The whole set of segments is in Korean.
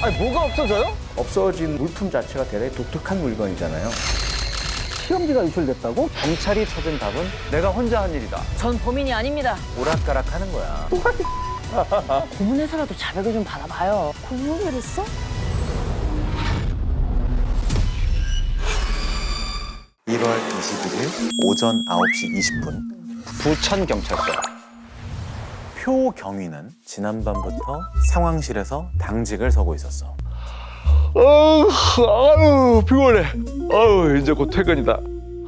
아니 뭐가 없어져요? 없어진 물품 자체가 대단히 독특한 물건이잖아요. 시험지가 유출됐다고? 경찰이 찾은 답은 내가 혼자 한 일이다. 전 범인이 아닙니다. 오락가락 하는 거야. 고문에서라도 자백을 좀 받아봐요. 고문을 했어? 1월 21일 오전 9시 20분 부천경찰서. 표경위는 지난밤부터 상황실에서 당직을 서고 있었어. 아유 피곤해. 아유 이제 곧 퇴근이다.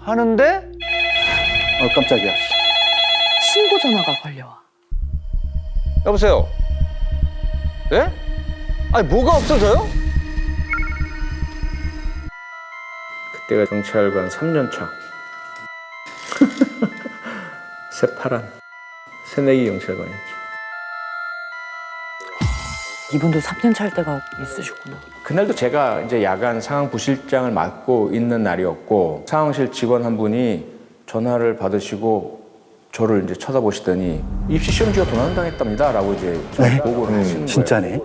하는데 깜짝이야. 신고 전화가 걸려와. 여보세요. 예? 아니 뭐가 없어져요? 그때가 경찰관 3년 차. 새파란 새내기 경찰관이었죠. 이분도 3년 차 할 때가 있으셨구나. 그날도 제가 이제 야간 상황 부실장을 맡고 있는 날이었고 상황실 직원 한 분이 전화를 받으시고 저를 이제 쳐다보시더니 입시 시험지가 도난당했답니다라고 이제 보고를 하시는 거예요. 진짜네.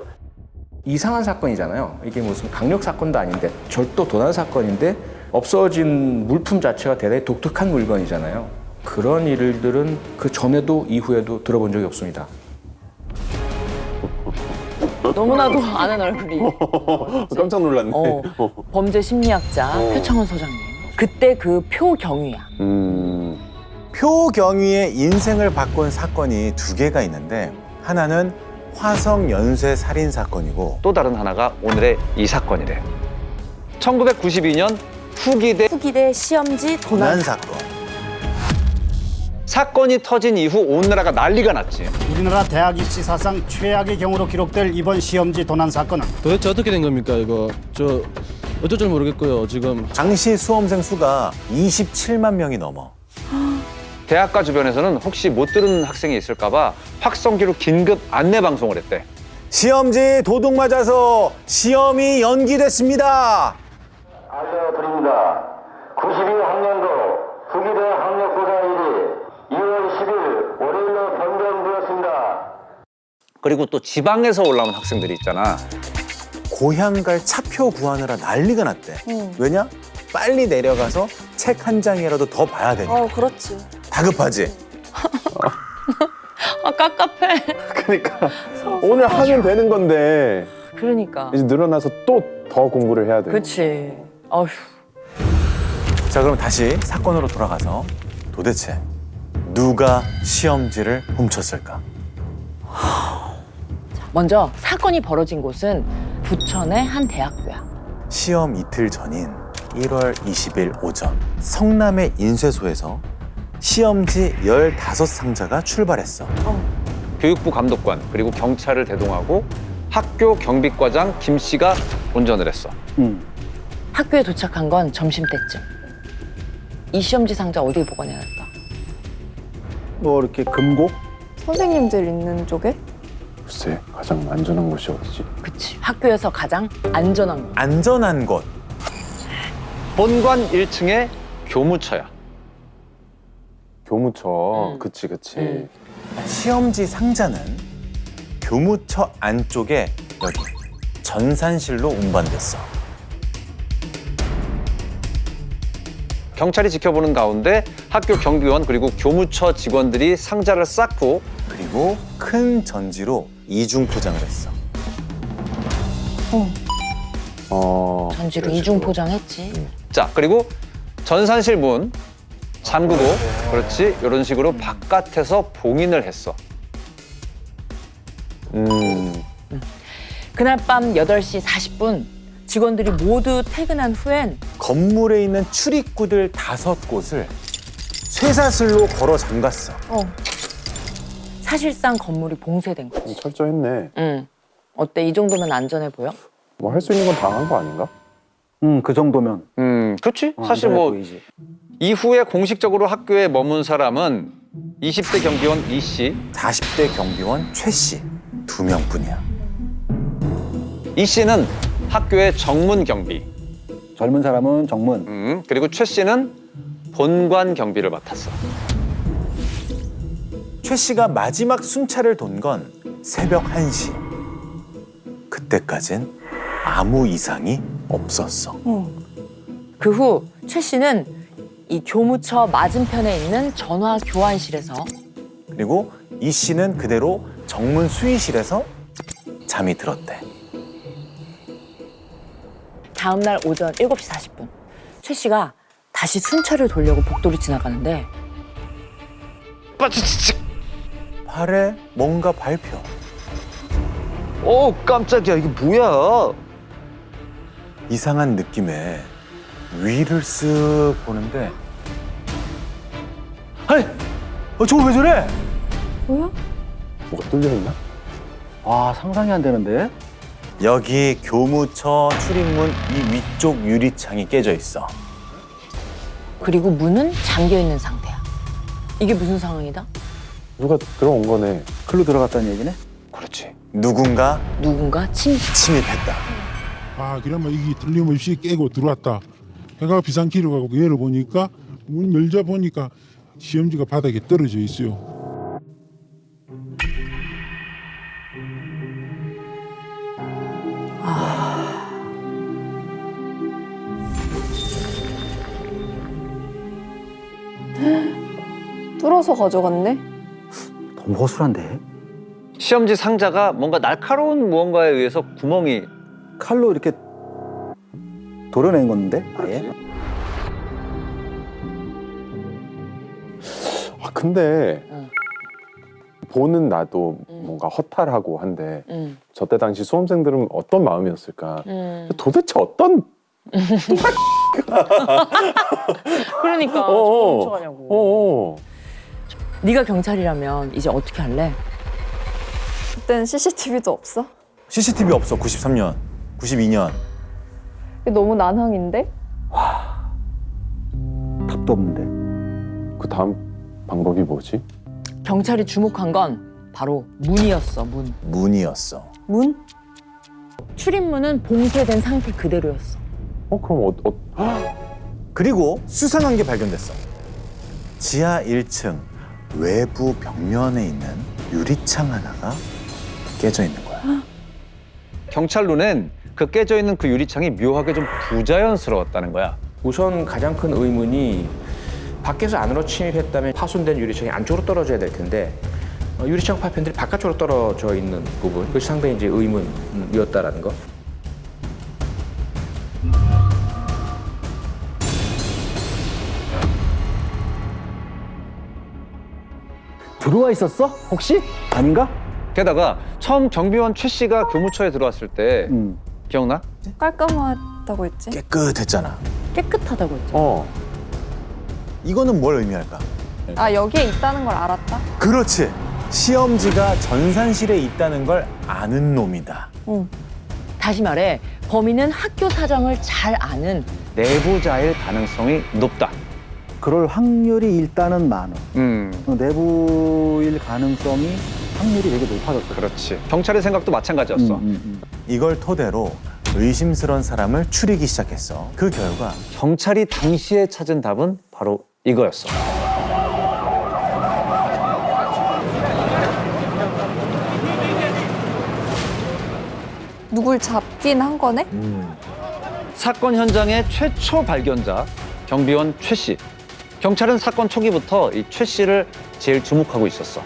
이상한 사건이잖아요. 이게 무슨 강력 사건도 아닌데 절도 도난 사건인데 없어진 물품 자체가 대단히 독특한 물건이잖아요. 그런 일들은 그 전에도 이후에도 들어본 적이 없습니다. 너무나도 아는 얼굴이. 깜짝 놀랐네. 범죄 심리학자 표창원 소장님. 그때 그 표경위야. 표경위의 인생을 바꾼 사건이 두 개가 있는데 하나는 화성 연쇄 살인 사건이고 또 다른 하나가 오늘의 이 사건이래. 1992년 후기대 시험지 도난. 도난 사건. 사건이 터진 이후 온 나라가 난리가 났지. 우리나라 대학 입시 사상 최악의 경우로 기록될 이번 시험지 도난 사건은 도대체 어떻게 된 겁니까 이거? 저 어쩔 줄 모르겠고요 지금. 당시 수험생 수가 27만 명이 넘어. 대학가 주변에서는 혹시 못 들은 학생이 있을까 봐 확성기로 긴급 안내 방송을 했대. 시험지 도둑 맞아서 시험이 연기됐습니다. 알려드립니다. 92학년도 후기대 학력 조사일이 2월 10일 월요일로 변경되었습니다. 그리고 또 지방에서 올라온 학생들이 있잖아. 고향 갈 차표 구하느라 난리가 났대. 왜냐? 빨리 내려가서 책 한 장이라도 더 봐야 되니까. 그렇지. 다급하지? 아, 깝깝해. 그러니까 오늘 하면 되는 건데 그러니까. 이제 늘어나서 또 더 공부를 해야 돼. 그치. 어휴. 자, 그럼 다시 사건으로 돌아가서 도대체 누가 시험지를 훔쳤을까? 먼저 사건이 벌어진 곳은 부천의 한 대학교야. 시험 이틀 전인 1월 20일 오전 성남의 인쇄소에서 시험지 15상자가 출발했어. 교육부 감독관 그리고 경찰을 대동하고 학교 경비과장 김 씨가 운전을 했어. 학교에 도착한 건 점심때쯤. 이 시험지 상자 어디에 보관해야 할까? 뭐 이렇게 금고? 선생님들 있는 쪽에? 글쎄 가장 안전한 곳이 어디지? 그치. 학교에서 가장 안전한 곳. 안전한 곳. 본관 1층에 교무처야. 교무처. 그치. 시험지 상자는 교무처 안쪽에 여기 전산실로 운반됐어. 경찰이 지켜보는 가운데 학교 경비원 그리고 교무처 직원들이 상자를 쌓고 그리고 큰 전지로 이중 포장을 했어. 전지로 이중 포장했지. 자 그리고 전산실 문 잠그고 그렇지 이런 식으로 바깥에서 봉인을 했어. 그날 밤 8시 40분 직원들이 모두 퇴근한 후엔 건물에 있는 출입구들 5곳을 쇠사슬로 걸어 잠갔어. 사실상 건물이 봉쇄된 거지. 철저했네. 응. 어때? 이 정도면 안전해 보여? 뭐 할 수 있는 건 다 한 거 아닌가? 그 정도면. 그렇지. 사실 뭐 보이지. 이후에 공식적으로 학교에 머문 사람은 20대 경비원 이 씨, 40대 경비원 최 씨 2명뿐이야. 이 씨는 학교의 정문 경비, 젊은 사람은 정문. 그리고 최 씨는 본관 경비를 맡았어. 최 씨가 마지막 순찰을 돈 건 새벽 1시. 그때까진 아무 이상이 없었어. 그 후 최 씨는 이 교무처 맞은편에 있는 전화 교환실에서 그리고 이 씨는 그대로 정문 수의실에서 잠이 들었대. 다음 날 오전 7시 40분 최 씨가 다시 순찰을 돌려고 복도를 지나가는데 팔에 뭔가 밟혀. 깜짝이야. 이게 뭐야? 이상한 느낌에 위를 쓱 보는데 아니, 저거 왜 저래? 뭐야? 뭐가 뚫려있나? 와, 상상이 안 되는데. 여기 교무처 출입문 이 위쪽 유리창이 깨져 있어. 그리고 문은 잠겨 있는 상태야. 이게 무슨 상황이다? 누가 들어온 거네. 글로 들어갔다는 얘기네? 그렇지. 누군가 누군가 침입했다. 아, 그러면 이게 틀림없이 깨고 들어왔다. 해가 비상키를 가고 열어보니까 문 열자 보니까 시험지가 바닥에 떨어져 있어요. 뚫어서 가져갔네? 너무 허술한데? 시험지 상자가 뭔가 날카로운 무언가에 의해서 구멍이 칼로 이렇게 도려낸 건데? 아예? 아, 근데 응. 보는 나도 응. 뭔가 허탈하고 한데 음. 저때 당시 수험생들은 어떤 마음이었을까? 음. 도대체 어떤 그러니까 어어. 훔쳐가냐고. 어어. 네가 경찰이라면 이제 어떻게 할래? 그땐 CCTV도 없어? CCTV 없어. 93년, 92년. 이게 너무 난항인데? 답도 없는데. 그 다음 방법이 뭐지? 경찰이 주목한 건 바로 문이었어. 문. 문이었어. 문? 출입문은 봉쇄된 상태 그대로였어. 그럼 그리고 수상한 게 발견됐어. 지하 1층 외부 벽면에 있는 유리창 하나가 깨져 있는 거야. 경찰 눈엔 그 깨져 있는 그 유리창이 묘하게 좀 부자연스러웠다는 거야. 우선 가장 큰 의문이 밖에서 안으로 침입했다면 파손된 유리창이 안쪽으로 떨어져야 될 텐데 유리창 파편들이 바깥쪽으로 떨어져 있는 부분, 그것이 상당히 이제 의문이었다라는 거. 들어와 있었어? 혹시? 아닌가? 게다가 처음 경비원 최 씨가 교무처에 들어왔을 때 기억나? 깔끔하다고 했지? 깨끗했잖아. 깨끗하다고 했죠. 이거는 뭘 의미할까? 아, 여기에 있다는 걸 알았다? 그렇지. 시험지가 전산실에 있다는 걸 아는 놈이다. 다시 말해 범인은 학교 사정을 잘 아는 내부자일 가능성이 높다. 그럴 확률이 일단은 많아. 내부일 가능성이 확률이 되게 높아졌어. 그렇지. 경찰의 생각도 마찬가지였어. 이걸 토대로 의심스러운 사람을 추리기 시작했어. 그 결과 경찰이 당시에 찾은 답은 바로 이거였어. 누굴 잡긴 한 거네? 사건 현장의 최초 발견자 경비원 최 씨. 경찰은 사건 초기부터 이 최 씨를 제일 주목하고 있었어.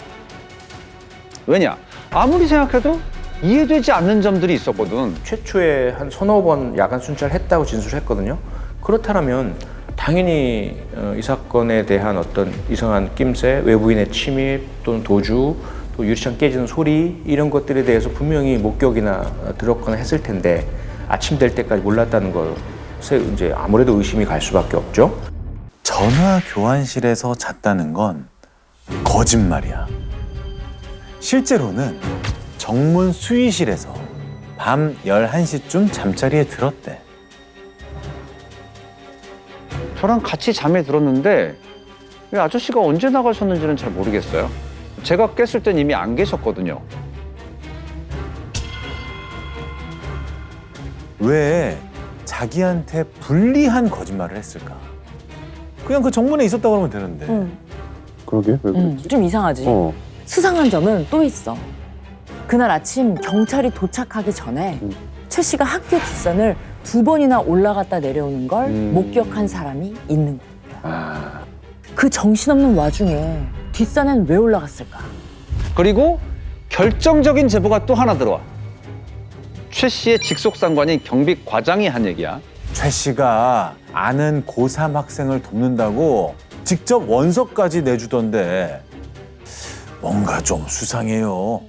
왜냐? 아무리 생각해도 이해되지 않는 점들이 있었거든. 최초에 한 서너 번 야간 순찰했다고 진술했거든요. 그렇다면 당연히 이 사건에 대한 어떤 이상한 낌새, 외부인의 침입 또는 도주, 또 유리창 깨지는 소리 이런 것들에 대해서 분명히 목격이나 들었거나 했을 텐데 아침 될 때까지 몰랐다는 것에 이제 아무래도 의심이 갈 수밖에 없죠. 전화 교환실에서 잤다는 건 거짓말이야. 실제로는 정문 수의실에서 밤 11시쯤 잠자리에 들었대. 저랑 같이 잠에 들었는데 이 아저씨가 언제 나가셨는지는 잘 모르겠어요. 제가 깼을 땐 이미 안 계셨거든요. 왜 자기한테 불리한 거짓말을 했을까? 그냥 그 정문에 있었다고 그러면 되는데. 그러게 왜 그랬지? 좀 이상하지? 수상한 점은 또 있어. 그날 아침 경찰이 도착하기 전에 최 씨가 학교 뒷산을 2번이나 올라갔다 내려오는 걸 목격한 사람이 있는 겁니다. 그 정신없는 와중에 뒷산엔 왜 올라갔을까? 그리고 결정적인 제보가 또 하나 들어와. 최 씨의 직속 상관인 경비 과장이 한 얘기야. 최 씨가 아는 고3 학생을 돕는다고 직접 원서까지 내주던데 뭔가 좀 수상해요.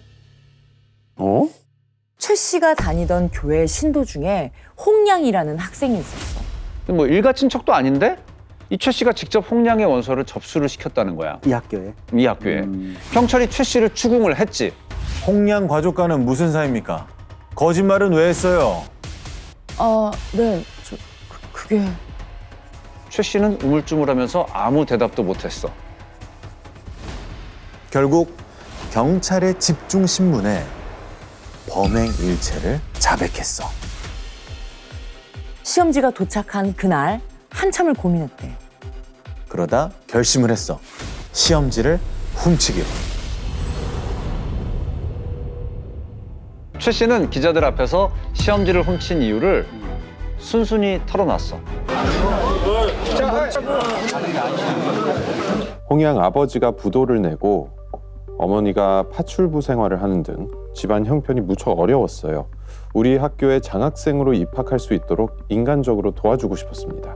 어? 최 씨가 다니던 교회 신도 중에 홍량이라는 학생이 있었어. 뭐 일가 친척도 아닌데 이 최 씨가 직접 홍량의 원서를 접수를 시켰다는 거야. 이 학교에? 이 학교에. 경찰이 최 씨를 추궁을 했지. 홍량 가족과는 무슨 사이입니까? 거짓말은 왜 했어요? 네. 그게... 최 씨는 우물쭈물하면서 아무 대답도 못했어. 결국 경찰의 집중 신문에 범행 일체를 자백했어. 시험지가 도착한 그날 한참을 고민했대. 그러다 결심을 했어. 시험지를 훔치기로. 최 씨는 기자들 앞에서 시험지를 훔친 이유를 순순히 털어놨어. 홍양 아버지가 부도를 내고 어머니가 파출부 생활을 하는 등 집안 형편이 무척 어려웠어요. 우리 학교에 장학생으로 입학할 수 있도록 인간적으로 도와주고 싶었습니다.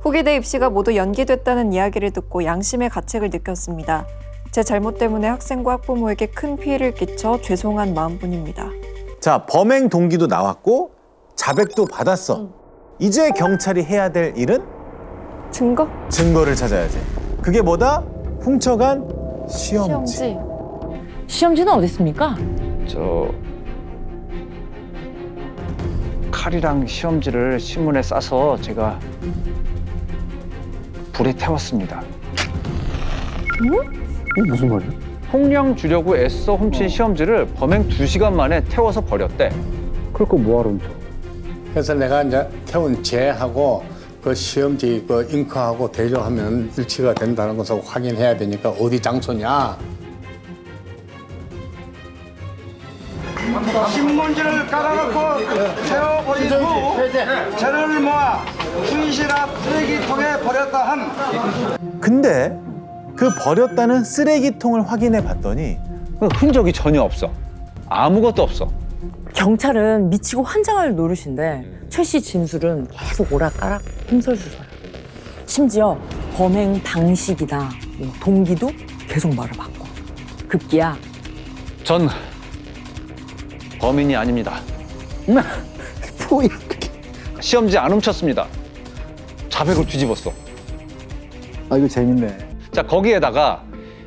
후기대 입시가 모두 연기됐다는 이야기를 듣고 양심의 가책을 느꼈습니다. 제 잘못 때문에 학생과 학부모에게 큰 피해를 끼쳐 죄송한 마음뿐입니다. 자, 범행 동기도 나왔고 자백도 받았어. 이제 경찰이 해야 될 일은? 증거? 증거를 찾아야지. 그게 뭐다? 훔쳐간 시험지. 시험지는 어디 있습니까? 저 칼이랑 시험지를 신문에 싸서 제가 불에 태웠습니다. 무슨 말이야? 홍량 주려고 애써 훔친 시험지를 범행 2시간 만에 태워서 버렸대. 그럴 거 뭐하러 훔쳐? 그래서 내가 이제 태운 쟤하고 그 시험지 그 잉크하고 대조하면 일치가 된다는 것을 확인해야 되니까 어디 장소냐? 신문지를 깔아놓고 태워버린 후 재료를 모아 수의실 앞 쓰레기통에 버렸다 함. 근데 그 버렸다는 쓰레기통을 확인해 봤더니 흔적이 전혀 없어. 아무것도 없어. 경찰은 미치고 환장할 노릇인데 최 씨 진술은 계속 오락가락 흠설수설. 심지어 범행 방식이나 동기도 계속 말을 바꿔. 급기야 전 범인이 아닙니다. 뭐야 그게? 시험지 안 훔쳤습니다. 자백을 뒤집었어. 아 이거 재밌네. 자, 거기에다가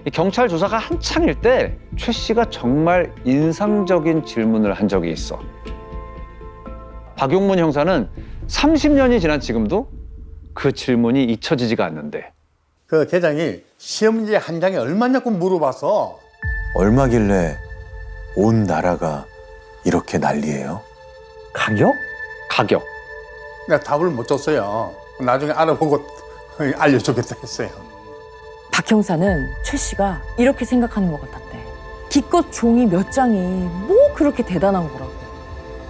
이 경찰 조사가 한창일 때 최 씨가 정말 인상적인 질문을 한 적이 있어. 박용문 형사는 30년이 지난 지금도 그 질문이 잊혀지지가 않는데. 그 계장이 시험지 한 장에 얼마냐고 물어봐서 얼마길래 온 나라가 이렇게 난리예요? 가격? 가격. 내가 답을 못 줬어요. 나중에 알아보고 알려주겠다 했어요. 박 형사는 최 씨가 이렇게 생각하는 것 같았대. 기껏 종이 몇 장이 뭐 그렇게 대단한 거라고.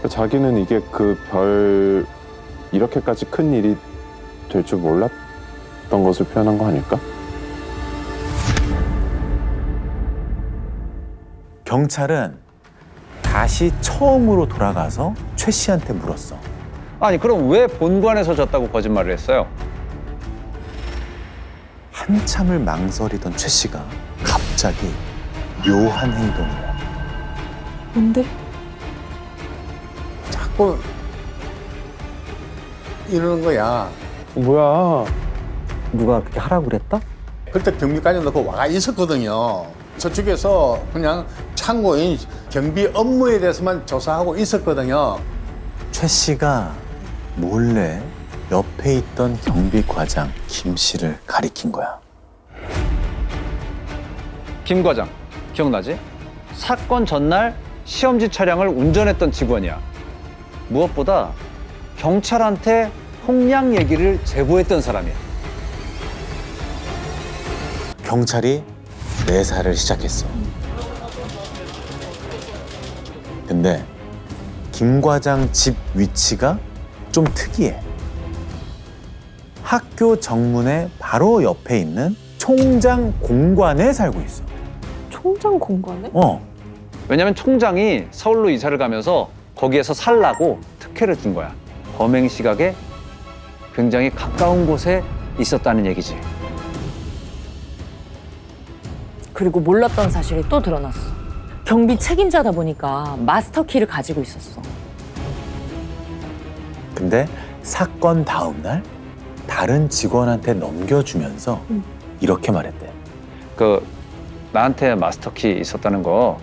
자기는 이게 그 별 이렇게까지 큰 일이 될 줄 몰랐던 것을 표현한 거 아닐까? 경찰은 다시 처음으로 돌아가서 최 씨한테 물었어. 아니, 그럼 왜 본관에서 졌다고 거짓말을 했어요? 한참을 망설이던 최 씨가 갑자기 묘한 행동을 해. 뭔데? 자꾸 이러는 거야. 뭐야? 누가 그렇게 하라고 그랬다? 그때 경비까지 넣고 와가 있었거든요. 저쪽에서 그냥 참고인 경비 업무에 대해서만 조사하고 있었거든요. 최 씨가 몰래 옆에 있던 경비 과장 김 씨를 가리킨 거야. 김 과장, 기억나지? 사건 전날 시험지 차량을 운전했던 직원이야. 무엇보다 경찰한테 홍량 얘기를 제보했던 사람이야. 경찰이 내사를 시작했어. 근데 김 과장 집 위치가 좀 특이해. 학교 정문의 바로 옆에 있는 총장 공관에 살고 있어. 총장 공간에? 왜냐면 총장이 서울로 이사를 가면서 거기에서 살라고 특혜를 준 거야. 범행 시각에 굉장히 가까운 곳에 있었다는 얘기지. 그리고 몰랐던 사실이 또 드러났어. 경비 책임자다 보니까 마스터키를 가지고 있었어. 근데 사건 다음 날 다른 직원한테 넘겨주면서 이렇게 말했대. 그 나한테 마스터키 있었다는 거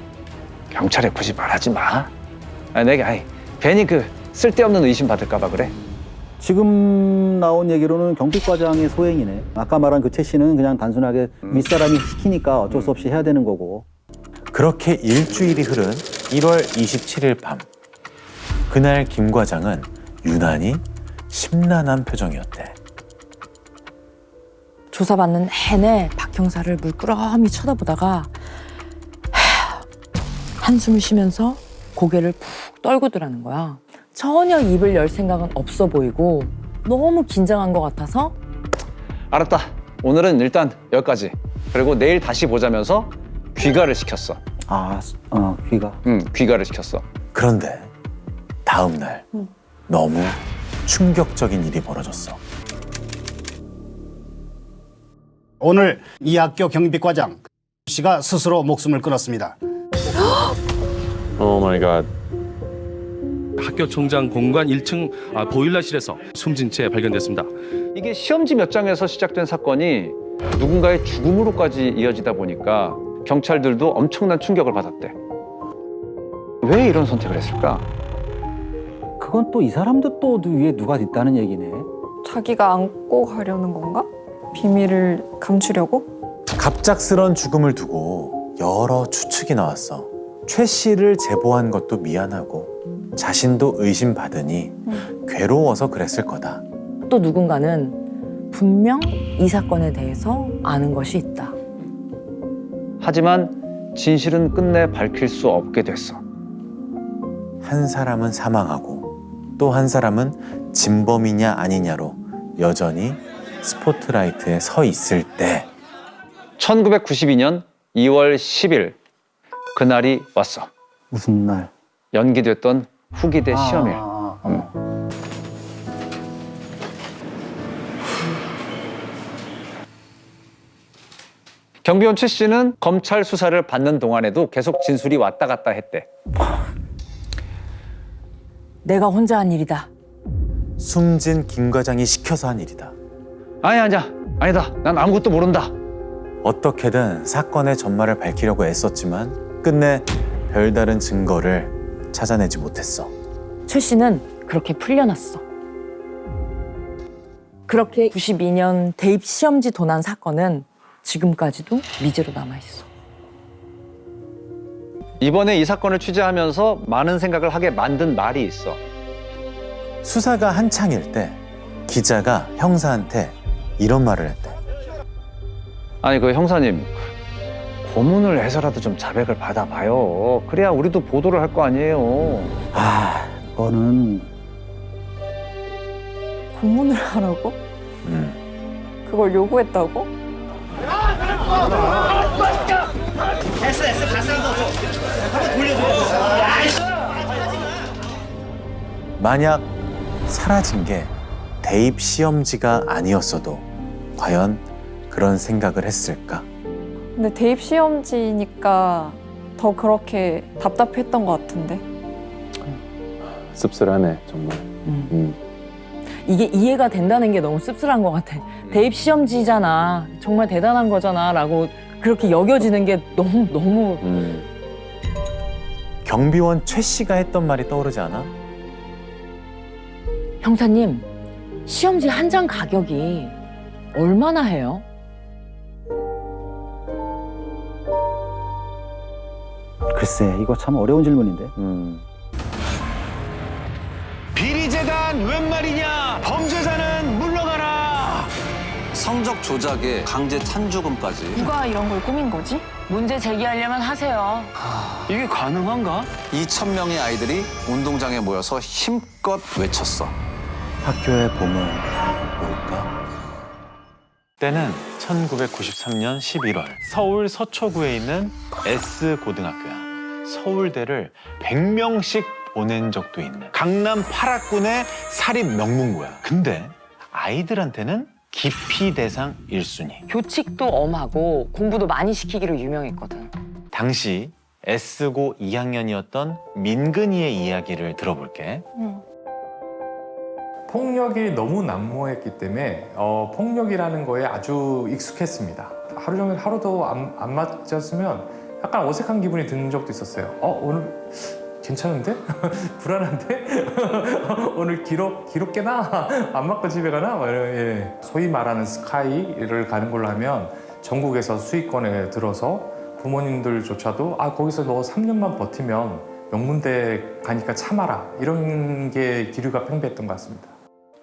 경찰에 굳이 말하지 마. 내가 괜히 그 쓸데없는 의심 받을까 봐 그래. 지금 나온 얘기로는 경비과장의 소행이네. 아까 말한 그 최 씨는 그냥 단순하게 윗사람이 시키니까 어쩔 수 없이 해야 되는 거고. 그렇게 일주일이 흐른 1월 27일 밤. 그날 김 과장은 유난히 심란한 표정이었대. 조사받는 내내 박 형사를 물끄러미 쳐다보다가 한숨을 쉬면서 고개를 푹 떨구더라는 거야. 전혀 입을 열 생각은 없어 보이고 너무 긴장한 것 같아서 알았다. 오늘은 일단 여기까지. 그리고 내일 다시 보자면서 귀가를 시켰어. 귀가. 귀가를 시켰어. 그런데 다음 날 너무 충격적인 일이 벌어졌어. 오늘 이 학교 경비과장 씨가 스스로 목숨을 끊었습니다. 오 마이 갓. 학교 총장 공관 1층 보일러실에서 숨진 채 발견됐습니다. 이게 시험지 몇 장에서 시작된 사건이 누군가의 죽음으로까지 이어지다 보니까 경찰들도 엄청난 충격을 받았대. 왜 이런 선택을 했을까? 그건 또 이 사람도 또 위에 누가 있다는 얘기네. 자기가 안고 가려는 건가? 비밀을 감추려고? 갑작스런 죽음을 두고 여러 추측이 나왔어. 최 씨를 제보한 것도 미안하고 자신도 의심받으니 괴로워서 그랬을 거다. 또 누군가는 분명 이 사건에 대해서 아는 것이 있다. 하지만 진실은 끝내 밝힐 수 없게 됐어. 한 사람은 사망하고 또 한 사람은 진범이냐 아니냐로 여전히 스포트라이트에 서 있을 때 1992년 2월 10일 그날이 왔어. 무슨 날? 연기됐던 후기대 시험일. 경비원 최 씨는 검찰 수사를 받는 동안에도 계속 진술이 왔다 갔다 했대. 내가 혼자 한 일이다. 숨진 김 과장이 시켜서 한 일이다. 아니다. 난 아무것도 모른다. 어떻게든 사건의 전말을 밝히려고 애썼지만 끝내 별다른 증거를 찾아내지 못했어. 최 씨는 그렇게 풀려났어. 그렇게 92년 대입 시험지 도난 사건은 지금까지도 미제로 남아있어. 이번에 이 사건을 취재하면서 많은 생각을 하게 만든 말이 있어. 수사가 한창일 때 기자가 형사한테 이런 말을 했대. 아니 그 형사님 고문을 해서라도 좀 자백을 받아봐요. 그래야 우리도 보도를 할 거 아니에요. 그거는 고문을 하라고? 그걸 요구했다고? 만약 사라진 게 대입 시험지가 아니었어도 과연 그런 생각을 했을까? 근데 대입 시험지니까 더 그렇게 답답했던 것 같은데. 씁쓸하네 정말. 이게 이해가 된다는 게 너무 씁쓸한 것 같아. 대입 시험지잖아. 정말 대단한 거잖아. 라고 그렇게 여겨지는 게 너무. 경비원 최 씨가 했던 말이 떠오르지 않아? 형사님, 시험지 한 장 가격이 얼마나 해요? 글쎄, 이거 참 어려운 질문인데. 비리재단 웬 말이냐? 범죄자는 물러가라. 성적 조작에 강제 찬주금까지. 누가 이런 걸 꾸민 거지? 문제 제기하려면 하세요. 이게 가능한가? 2,000명의 아이들이 운동장에 모여서 힘껏 외쳤어. 학교의 봄은 뭘까? 때는 1993년 11월 서울 서초구에 있는 S고등학교야. 서울대를 100명씩 보낸 적도 있는 강남 8학군의 사립 명문고야. 근데 아이들한테는 기피 대상 1순위. 교칙도 엄하고 공부도 많이 시키기로 유명했거든. 당시 S고 2학년이었던 민근이의 이야기를 들어볼게. 폭력이 너무 난무했기 때문에 폭력이라는 거에 아주 익숙했습니다. 하루 종일 하루도 안 맞았으면 약간 어색한 기분이 드는 적도 있었어요. 오늘 괜찮은데? 불안한데? 오늘 기록 깨나? 안 맞고 집에 가나? 예. 소위 말하는 스카이를 가는 걸로 하면 전국에서 수익권에 들어서 부모님들조차도 거기서 너 3년만 버티면 명문대 가니까 참아라. 이런 게 기류가 팽배했던 것 같습니다.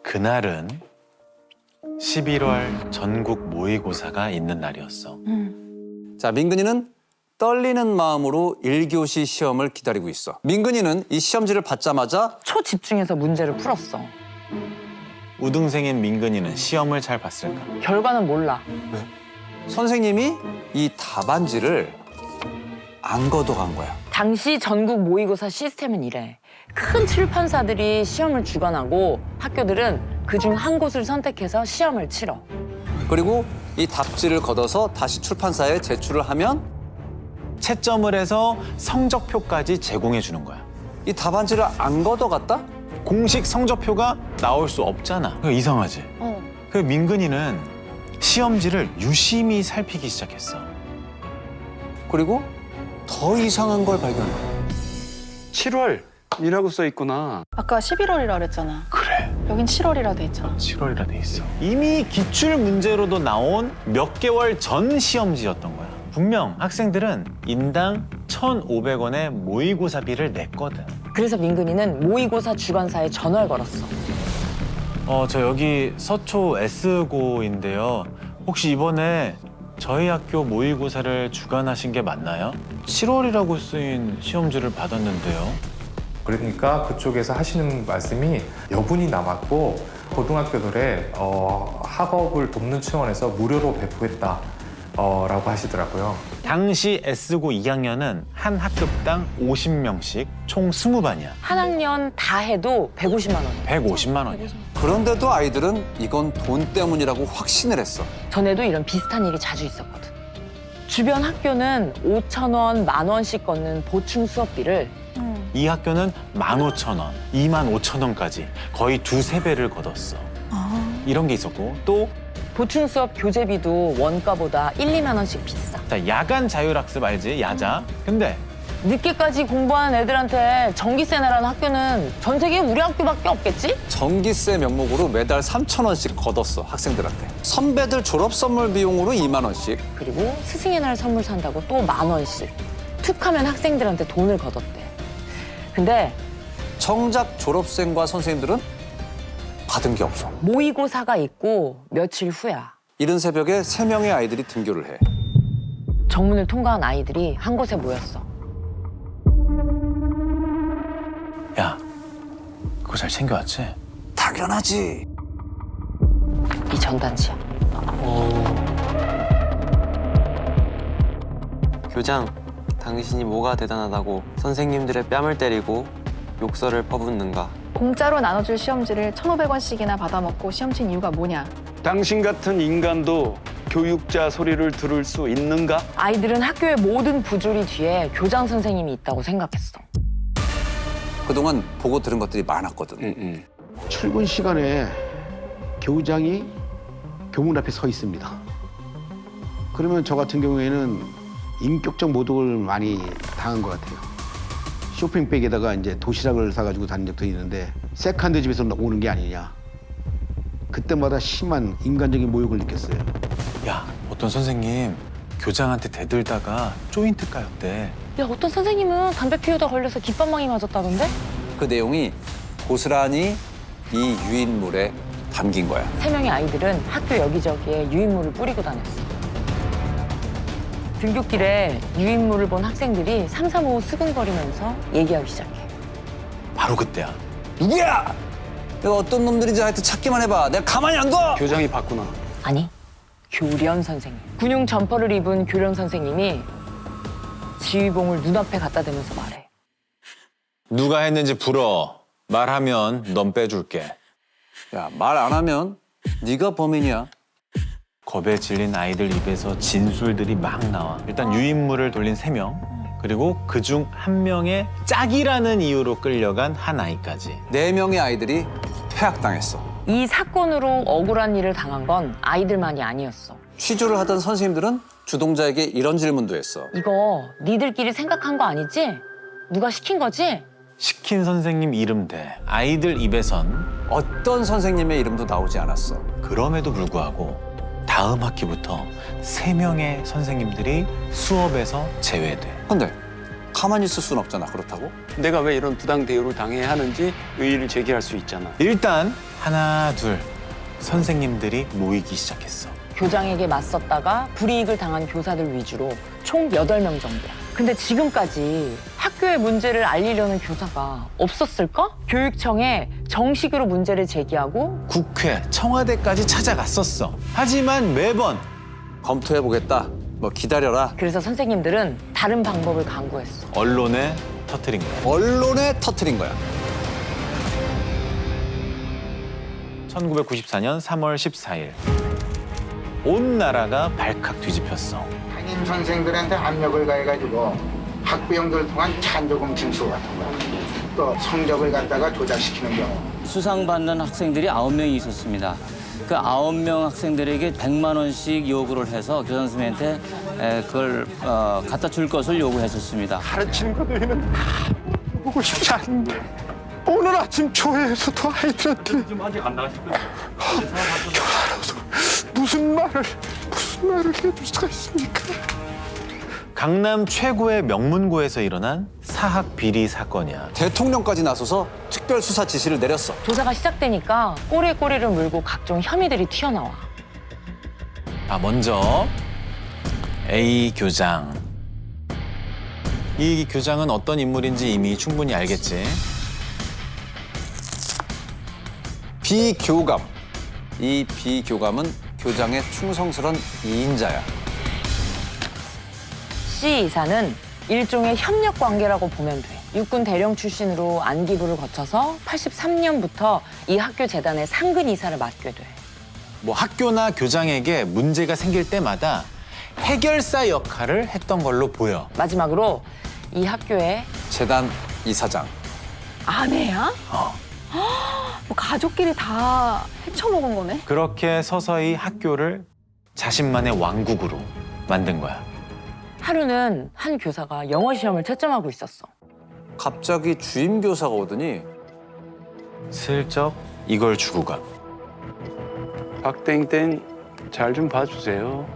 그날은 11월 전국 모의고사가 있는 날이었어. 자, 민근이는 떨리는 마음으로 1교시 시험을 기다리고 있어. 민근이는 이 시험지를 받자마자 초집중해서 문제를 풀었어. 우등생인 민근이는 시험을 잘 봤을까? 결과는 몰라. 선생님이 이 답안지를 안 걷어간 거야. 당시 전국 모의고사 시스템은 이래. 큰 출판사들이 시험을 주관하고 학교들은 그중 한 곳을 선택해서 시험을 치러. 그리고 이 답지를 걷어서 다시 출판사에 제출을 하면 채점을 해서 성적표까지 제공해 주는 거야. 이 답안지를 안 걷어갔다? 공식 성적표가 나올 수 없잖아. 그거 이상하지? 그 민근이는 시험지를 유심히 살피기 시작했어. 그리고 더 이상한 걸 발견해. 7월이라고 써 있구나. 아까 11월이라 그랬잖아. 그래. 여긴 7월이라 돼 있잖아. 7월이라 돼 있어. 이미 기출 문제로도 나온 몇 개월 전 시험지였던 거야. 분명 학생들은 인당 1,500원의 모의고사비를 냈거든. 그래서 민근이는 모의고사 주관사에 전화를 걸었어. 저 여기 서초 S고인데요. 혹시 이번에 저희 학교 모의고사를 주관하신 게 맞나요? 7월이라고 쓰인 시험지를 받았는데요. 그러니까 그쪽에서 하시는 말씀이 여분이 남았고 고등학교들의 학업을 돕는 차원에서 무료로 배포했다. 라고 하시더라고요. 당시 S고 2학년은 한 학급당 50명씩 총 20반이야. 한 학년 다 해도 150만 원이야. 150만 원이야. 그런데도 아이들은 이건 돈 때문이라고 확신을 했어. 전에도 이런 비슷한 일이 자주 있었거든. 주변 학교는 5,000원, 10,000원씩 걷는 보충 수업비를 이 학교는 15,000원, 25,000원까지 거의 2~3배를 걷었어. 이런 게 있었고 또 보충 수업 교재비도 원가보다 1~2만 원씩 비싸. 자, 야간 자율학습 알지? 야자. 근데 늦게까지 공부하는 애들한테 전기세 내라는 학교는 전 세계에 우리 학교밖에 없겠지? 전기세 명목으로 매달 3,000원씩 걷었어, 학생들한테. 선배들 졸업 선물 비용으로 2만 원씩. 그리고 스승의 날 선물 산다고 또 10,000원씩. 툭하면 학생들한테 돈을 걷었대. 근데 정작 졸업생과 선생님들은 받은 게 없어. 모의고사가 있고 며칠 후야. 이른 새벽에 3명의 아이들이 등교를 해. 정문을 통과한 아이들이 한 곳에 모였어. 야, 그거 잘 챙겨왔지? 당연하지. 이 전단지야. 교장, 당신이 뭐가 대단하다고 선생님들의 뺨을 때리고 욕설을 퍼붓는가? 공짜로 나눠줄 시험지를 1,500원씩이나 받아먹고 시험 친 이유가 뭐냐? 당신 같은 인간도 교육자 소리를 들을 수 있는가? 아이들은 학교의 모든 부조리 뒤에 교장 선생님이 있다고 생각했어. 그동안 보고 들은 것들이 많았거든. 출근 시간에 교장이 교문 앞에 서 있습니다. 그러면 저 같은 경우에는 인격적 모독을 많이 당한 것 같아요. 쇼핑백에다가 이제 도시락을 사가지고 다닌 적도 있는데 세컨드 집에서 오는 게 아니냐. 그때마다 심한 인간적인 모욕을 느꼈어요. 야, 어떤 선생님 교장한테 대들다가 조인트 까였대. 야, 어떤 선생님은 담배 피우다 걸려서 깃방망이 맞았다던데? 그 내용이 고스란히 이 유인물에 담긴 거야. 3명의 아이들은 학교 여기저기에 유인물을 뿌리고 다녔어. 등굣길에 유인물을 본 학생들이 삼삼오오 수근거리면서 얘기하기 시작해. 바로 그때야. 누구야? 내가 어떤 놈들인지 하여튼 찾기만 해봐. 내가 가만히 안 둬. 교장이 봤구나. 아니, 교련 선생님. 군용 점퍼를 입은 교련 선생님이 지휘봉을 눈앞에 갖다 대면서 말해. 누가 했는지 불어. 말하면 넌 빼줄게. 야, 말 안 하면 네가 범인이야. 겁에 질린 아이들 입에서 진술들이 막 나와. 일단 유인물을 돌린 3명, 그리고 그중 1명의 짝이라는 이유로 끌려간 한 아이까지. 4명의 아이들이 퇴학당했어. 이 사건으로 억울한 일을 당한 건 아이들만이 아니었어. 취조를 하던 선생님들은 주동자에게 이런 질문도 했어. 이거 니들끼리 생각한 거 아니지? 누가 시킨 거지? 시킨 선생님 이름대 아이들 입에선 어떤 선생님의 이름도 나오지 않았어. 그럼에도 불구하고 다음 학기부터 3명의 선생님들이 수업에서 제외돼. 근데 가만히 있을 순 없잖아. 그렇다고? 내가 왜 이런 부당 대우를 당해야 하는지 의의를 제기할 수 있잖아. 일단 하나, 둘 선생님들이 모이기 시작했어. 교장에게 맞섰다가 불이익을 당한 교사들 위주로 총 8명 정도야. 근데 지금까지 학교의 문제를 알리려는 교사가 없었을까? 교육청에 정식으로 문제를 제기하고 국회, 청와대까지 찾아갔었어. 하지만 매번 검토해보겠다. 뭐 기다려라. 그래서 선생님들은 다른 방법을 강구했어. 언론에 터뜨린 거야. 언론에 터뜨린 거야. 1994년 3월 14일 온 나라가 발칵 뒤집혔어. 담임 선생들한테 압력을 가해가지고 학부형들 통한 찬조금 징수 같은 거, 또 성적을 갖다가 조작시키는 경우. 수상받는 학생들이 9명이 있었습니다. 그 9명 학생들에게 100만 원씩 요구를 해서 교장 선생님한테 그걸 갖다 줄 것을 요구했었습니다. 가르치는 거 너희는 보고 싶지 않은데 오늘 아침 조회에서도 아이들한테 아직 안 나가셨고요. 교사로서 무슨 말을 해줄 수가 있습니까? 강남 최고의 명문고에서 일어난 사학 비리 사건이야. 대통령까지 나서서 특별 수사 지시를 내렸어. 조사가 시작되니까 꼬리에 꼬리를 물고 각종 혐의들이 튀어나와. 먼저 A 교장. 이 교장은 어떤 인물인지 이미 충분히 알겠지. B 교감. 이 B 교감은 교장의 충성스런 2인자야. C 이사는 일종의 협력 관계라고 보면 돼. 육군 대령 출신으로 안기부를 거쳐서 83년부터 이 학교 재단의 상근 이사를 맡게 돼. 뭐 학교나 교장에게 문제가 생길 때마다 해결사 역할을 했던 걸로 보여. 마지막으로 이 학교의 재단 이사장. 아내야? 뭐 가족끼리 다 헤쳐먹은 거네? 그렇게 서서히 학교를 자신만의 왕국으로 만든 거야. 하루는 한 교사가 영어 시험을 채점하고 있었어. 갑자기 주임 교사가 오더니 슬쩍 이걸 주고 가. 박땡땡 잘 좀 봐주세요.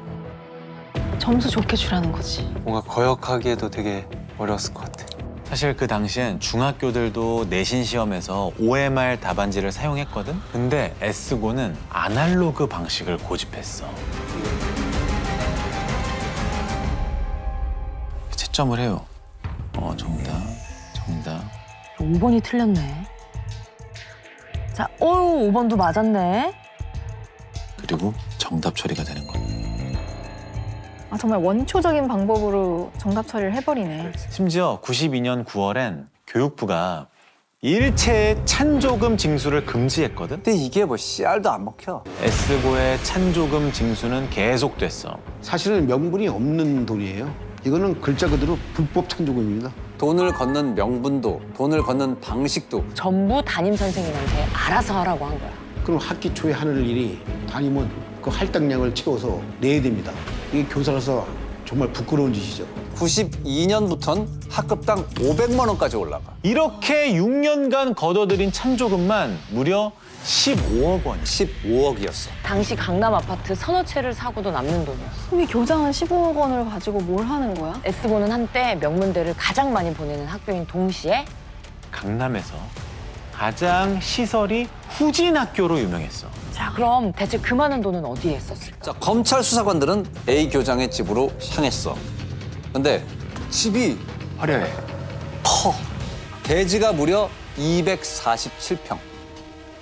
점수 좋게 주라는 거지. 뭔가 거역하기에도 되게 어려웠을 것 같아. 사실 그 당시엔 중학교들도 내신 시험에서 OMR 답안지를 사용했거든? 근데 S고는 아날로그 방식을 고집했어. 채점을 해요. 정답. 5번이 틀렸네. 자, 5번도 맞았네. 그리고 정답 처리가 되는 거야. 아, 정말 원초적인 방법으로 정답 처리를 해버리네. 심지어 92년 9월엔 교육부가 일체의 찬조금 징수를 금지했거든? 근데 이게 뭐 씨알도 안 먹혀. S고의 찬조금 징수는 계속됐어. 사실은 명분이 없는 돈이에요. 이거는 글자 그대로 불법 찬조금입니다. 돈을 걷는 명분도, 돈을 걷는 방식도 전부 담임 선생님한테 알아서 하라고 한 거야. 그럼 학기 초에 하는 일이 담임은 그 할당량을 채워서 내야 됩니다. 이게 교사로서 정말 부끄러운 짓이죠. 92년부터는 학급당 500만 원까지 올라가. 이렇게 6년간 걷어들인 찬조금만 무려 15억 원. 15억이었어. 당시 강남 아파트 서너 채를 사고도 남는 돈이었어. 그럼 이 교장은 15억 원을 가지고 뭘 하는 거야? S고는 한때 명문대를 가장 많이 보내는 학교인 동시에 강남에서 가장 시설이 후진 학교로 유명했어. 자, 그럼 대체 그 많은 돈은 어디에 썼을까? 자, 검찰 수사관들은 A 교장의 집으로 향했어. 근데 집이 화려해. 커. 대지가 무려 247평.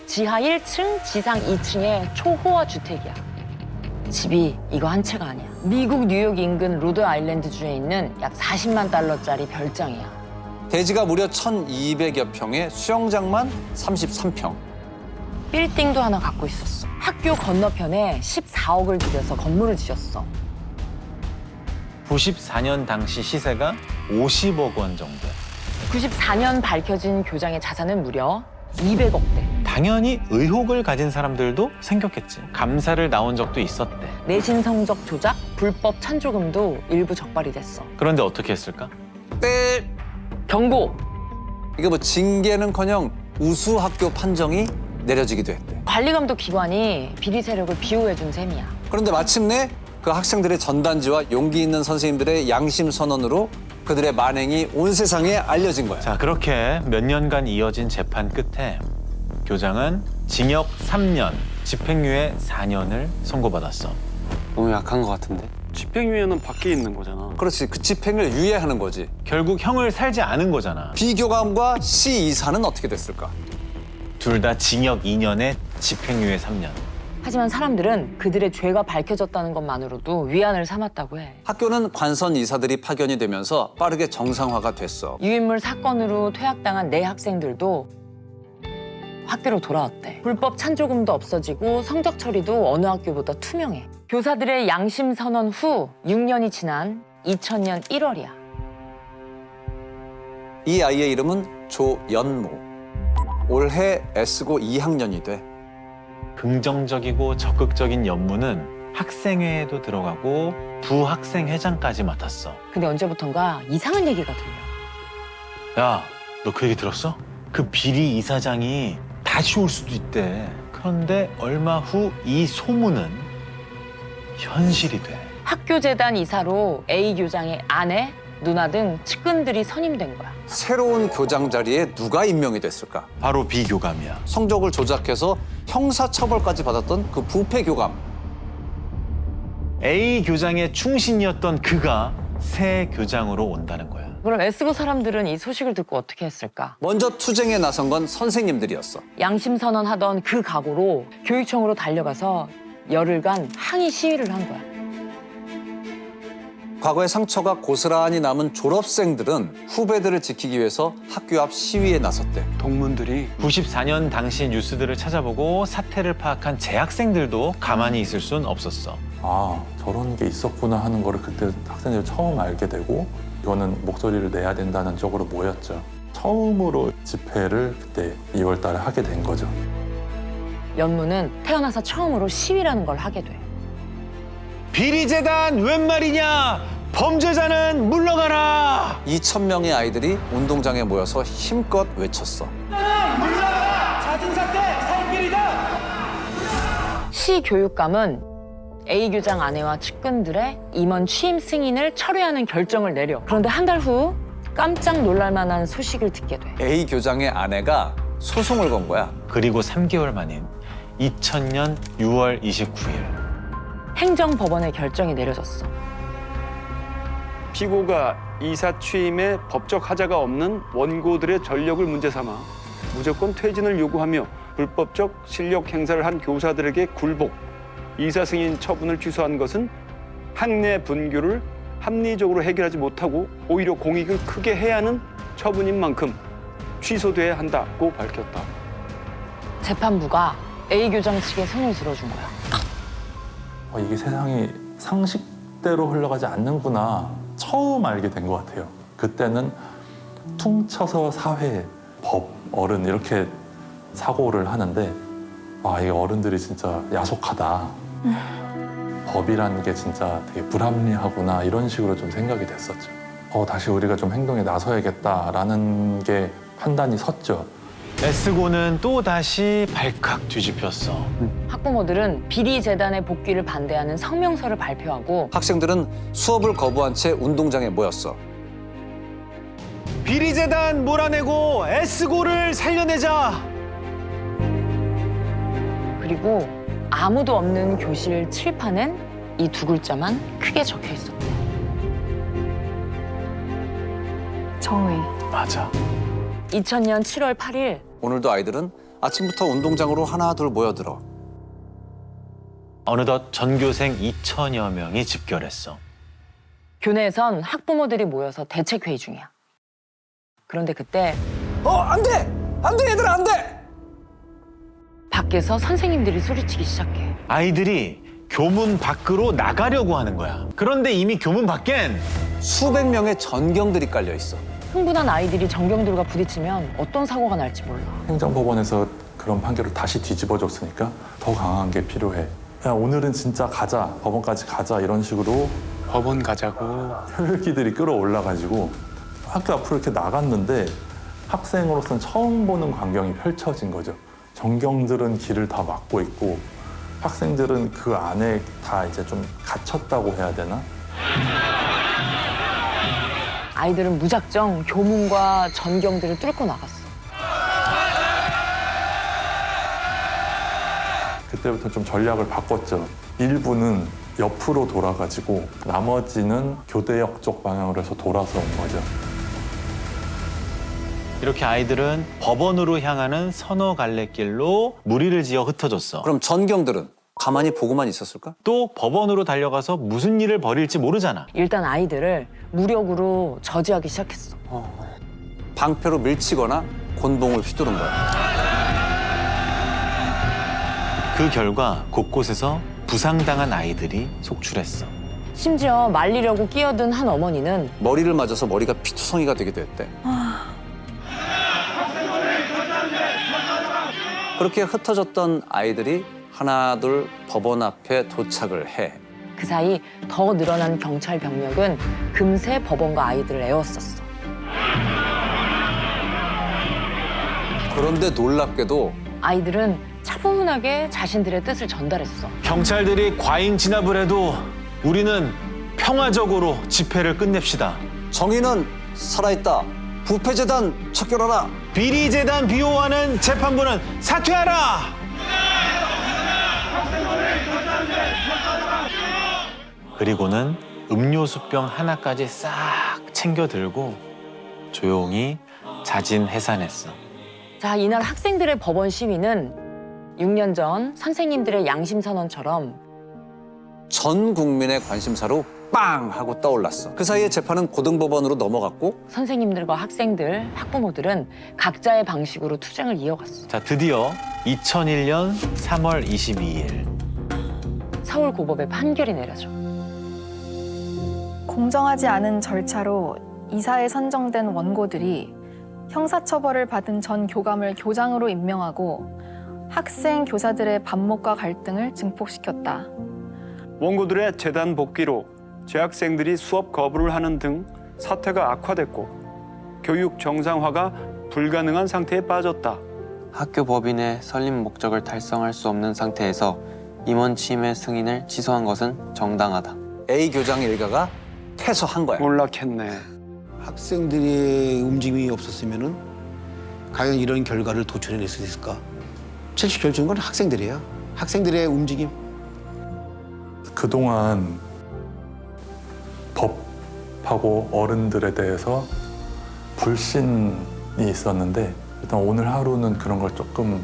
지하 1층, 지상 2층의 초호화 주택이야. 집이 이거 한 채가 아니야. 미국 뉴욕 인근 로드 아일랜드주에 있는 약 40만 달러짜리 별장이야. 대지가 무려 1,200여 평에 수영장만 33평. 빌딩도 하나 갖고 있었어. 학교 건너편에 14억을 들여서 건물을 지었어. 94년 당시 시세가 50억 원 정도. 94년 밝혀진 교장의 자산은 무려 200억대. 당연히 의혹을 가진 사람들도 생겼겠지. 감사를 나온 적도 있었대. 내신 성적 조작, 불법 찬조금도 일부 적발이 됐어. 그런데 어떻게 했을까? 때 경고! 이거 뭐 징계는커녕 우수 학교 판정이 내려지기도 했대. 관리감독 기관이 비리 세력을 비호해준 셈이야. 그런데 마침내 그 학생들의 전단지와 용기 있는 선생님들의 양심 선언으로 그들의 만행이 온 세상에 알려진 거야. 자, 그렇게 몇 년간 이어진 재판 끝에 교장은 징역 3년, 집행유예 4년을 선고받았어. 너무 약한 것 같은데? 집행유예는 밖에 있는 거잖아. 그렇지. 그 집행을 유예하는 거지. 결국 형을 살지 않은 거잖아. B 교감과 C 이사는 어떻게 됐을까? 둘 다 징역 2년에 집행유예 3년. 하지만 사람들은 그들의 죄가 밝혀졌다는 것만으로도 위안을 삼았다고 해. 학교는 관선 이사들이 파견이 되면서 빠르게 정상화가 됐어. 유인물 사건으로 퇴학당한 네 학생들도 학교로 돌아왔대. 불법 찬조금도 없어지고 성적 처리도 어느 학교보다 투명해. 교사들의 양심 선언 후 6년이 지난 2000년 1월이야. 이 아이의 이름은 조연모. 올해 S고 2학년이 돼. 긍정적이고 적극적인 연무는 학생회에도 들어가고 부학생회장까지 맡았어. 근데 언제부턴가 이상한 얘기가 들려. 야, 너 그 얘기 들었어? 그 비리 이사장이 다시 올 수도 있대. 그런데 얼마 후 이 소문은 현실이 돼. 학교재단 이사로 A 교장의 아내, 누나 등 측근들이 선임된 거야. 새로운 교장 자리에 누가 임명이 됐을까? 바로 B 교감이야. 성적을 조작해서 형사처벌까지 받았던 그 부패 교감. A 교장의 충신이었던 그가 새 교장으로 온다는 거야. 그럼 S고 사람들은 이 소식을 듣고 어떻게 했을까? 먼저 투쟁에 나선 건 선생님들이었어. 양심 선언하던 그 각오로 교육청으로 달려가서 열흘간 항의 시위를 한 거야. 과거의 상처가 고스란히 남은 졸업생들은 후배들을 지키기 위해서 학교 앞 시위에 나섰대. 동문들이 94년 당시 뉴스들을 찾아보고 사태를 파악한 재학생들도 가만히 있을 순 없었어. 아, 저런 게 있었구나 하는 거를 그때 학생들이 처음 알게 되고 이거는 목소리를 내야 된다는 쪽으로 모였죠. 처음으로 집회를 그때 2월 달에 하게 된 거죠. 연무는 태어나서 처음으로 시위라는 걸 하게 돼. 비리재단 웬 말이냐? 범죄자는 물러가라! 2,000명의 아이들이 운동장에 모여서 힘껏 외쳤어. 시 교육감은 A 교장 아내와 측근들의 임원 취임 승인을 철회하는 결정을 내려. 그런데 한 달 후 깜짝 놀랄 만한 소식을 듣게 돼. A 교장의 아내가 소송을 건 거야. 그리고 3개월 만인 2000년 6월 29일. 행정법원의 결정이 내려졌어. 피고가 이사 취임에 법적 하자가 없는 원고들의 전력을 문제 삼아 무조건 퇴진을 요구하며 불법적 실력 행사를 한 교사들에게 굴복, 이사 승인 처분을 취소한 것은 학내 분규를 합리적으로 해결하지 못하고 오히려 공익을 크게 해하는 처분인 만큼 취소돼야 한다고 밝혔다. 재판부가 A 교장 측의 손을 들어준 거야. 이게 세상이 상식대로 흘러가지 않는구나 처음 알게 된 것 같아요. 그때는 퉁쳐서 사회, 법, 어른 이렇게 사고를 하는데 이게 어른들이 진짜 야속하다. 법이라는 게 진짜 되게 불합리하구나 이런 식으로 좀 생각이 됐었죠. 다시 우리가 좀 행동에 나서야겠다라는 게 판단이 섰죠. S고는 또 다시 발칵 뒤집혔어. 학부모들은 비리 재단의 복귀를 반대하는 성명서를 발표하고 학생들은 수업을 거부한 채 운동장에 모였어. 비리재단 몰아내고 S고를 살려내자. 그리고 아무도 없는 교실 칠판엔 이 두 글자만 크게 적혀 있었대. 정의. 맞아. 2000년 7월 8일 오늘도 아이들은 아침부터 운동장으로 하나 둘 모여들어. 어느덧 전교생 2000여 명이 집결했어. 교내에선 학부모들이 모여서 대책회의 중이야. 그런데 그때 안 돼! 안 돼, 얘들아, 안 돼! 밖에서 선생님들이 소리치기 시작해. 아이들이 교문 밖으로 나가려고 하는 거야. 그런데 이미 교문 밖엔 수백 명의 전경들이 깔려 있어. 흥분한 아이들이 전경들과 부딪히면 어떤 사고가 날지 몰라. 행정법원에서 그런 판결을 다시 뒤집어줬으니까 더 강한 게 필요해. 야, 오늘은 진짜 가자, 법원까지 가자 이런 식으로 법원 가자고. 혈기들이 끌어올라가지고 학교 앞으로 이렇게 나갔는데 학생으로서는 처음 보는 광경이 펼쳐진 거죠. 전경들은 길을 다 막고 있고 학생들은 그 안에 다 이제 좀 갇혔다고 해야 되나? 아이들은 무작정 교문과 전경들을 뚫고 나갔어. 그때부터 좀 전략을 바꿨죠. 일부는 옆으로 돌아가지고 나머지는 교대역 쪽 방향으로 해서 돌아서 온 거죠. 이렇게 아이들은 법원으로 향하는 선어 갈래길로 무리를 지어 흩어졌어. 그럼 전경들은 가만히 보고만 있었을까? 또 법원으로 달려가서 무슨 일을 벌일지 모르잖아. 일단 아이들을 무력으로 저지하기 시작했어. 방패로 밀치거나 곤봉을 휘두른 거야. 그 결과 곳곳에서 부상당한 아이들이 속출했어. 심지어 말리려고 끼어든 한 어머니는 머리를 맞아서 머리가 피투성이가 되기도 했대. 그렇게 흩어졌던 아이들이 하나둘 법원 앞에 도착을 해. 그 사이 더 늘어난 경찰 병력은 금세 법원과 아이들을 에웠었어. 그런데 놀랍게도 아이들은 차분하게 자신들의 뜻을 전달했어. 경찰들이 과잉 진압을 해도 우리는 평화적으로 집회를 끝냅시다. 정의는 살아있다. 부패재단 척결하라. 비리재단 비호하는 재판부는 사퇴하라. 그리고는 음료수병 하나까지 싹 챙겨 들고 조용히 자진해산했어. 자, 이날 학생들의 법원 시위는 6년 전 선생님들의 양심선언처럼 전 국민의 관심사로 빵 하고 떠올랐어. 그 사이에 재판은 고등법원으로 넘어갔고 선생님들과 학생들, 학부모들은 각자의 방식으로 투쟁을 이어갔어. 자, 드디어 2001년 3월 22일 서울고법의 판결이 내려져. 공정하지 않은 절차로 이사에 선정된 원고들이 형사처벌을 받은 전 교감을 교장으로 임명하고 학생, 교사들의 반목과 갈등을 증폭시켰다. 원고들의 재단 복귀로 재학생들이 수업 거부를 하는 등 사태가 악화됐고 교육 정상화가 불가능한 상태에 빠졌다. 학교 법인의 설립 목적을 달성할 수 없는 상태에서 임원 취임의 승인을 취소한 것은 정당하다. A 교장 일가가 패소한 거야. 몰락했네. 학생들의 움직임이 없었으면은 과연 이런 결과를 도출해낼 수 있을까? 최초 결정은 건 학생들이에요. 학생들의 움직임. 그동안 법하고 어른들에 대해서 불신이 있었는데 일단 오늘 하루는 그런 걸 조금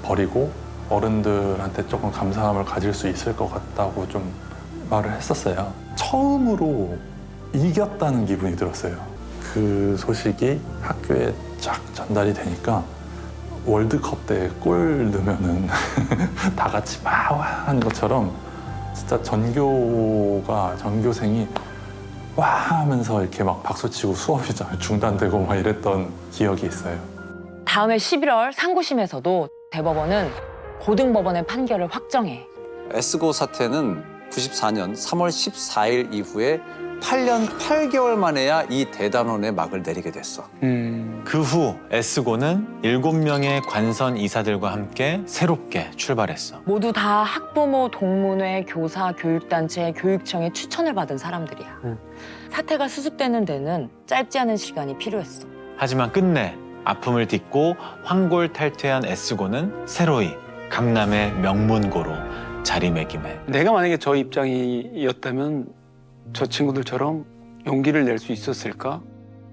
버리고 어른들한테 조금 감사함을 가질 수 있을 것 같다고 좀 말을 했었어요. 처음으로 이겼다는 기분이 들었어요. 그 소식이 학교에 쫙 전달이 되니까 월드컵 때 골 넣으면은 다 같이 막 하는 것처럼 진짜 전교생이 와 하면서 이렇게 막 박수치고 수업이 중단되고 막 이랬던 기억이 있어요. 다음해 11월 상고심에서도 대법원은 고등법원의 판결을 확정해. S고 사태는 94년 3월 14일 이후에 8년 8개월 만에야 이 대단원의 막을 내리게 됐어. 그 후 S고는 7명의 관선 이사들과 함께 새롭게 출발했어. 모두 다 학부모, 동문회, 교사, 교육단체, 교육청의 추천을 받은 사람들이야. 사태가 수습되는 데는 짧지 않은 시간이 필요했어. 하지만 끝내 아픔을 딛고 황골탈퇴한 S고는 새로이 강남의 명문고로 자리매김해. 내가 만약에 저 입장이었다면 저 친구들처럼 용기를 낼 수 있었을까?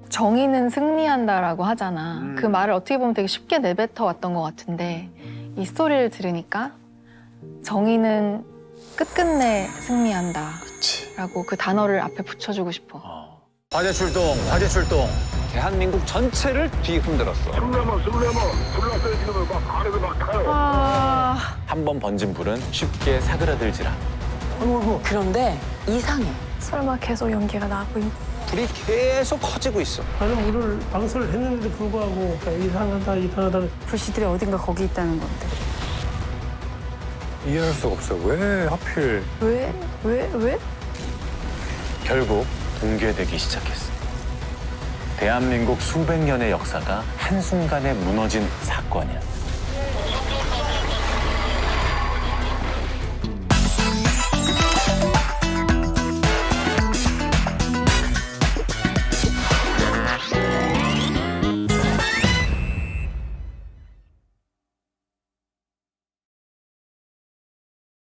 정의는 승리한다라고 하잖아. 그 말을 어떻게 보면 되게 쉽게 내뱉어 왔던 것 같은데 이 스토리를 들으니까 정의는 끝끝내 승리한다라고 그 단어를 앞에 붙여주고 싶어. 화재 출동, 화재 출동. 대한민국 전체를 뒤흔들었어. 한 번 번진 불은 쉽게 사그라들지라. 그런데 이상해. 설마 계속 연기가 나고 있... 불이 계속 커지고 있어. 나는 물을 방수를 했는데도 불구하고 이상하다. 불씨들이 어딘가 거기 있다는 건데. 이해할 수가 없어. 왜 하필? 왜? 결국 붕괴되기 시작했어. 대한민국 수백 년의 역사가 한순간에 무너진 사건이야.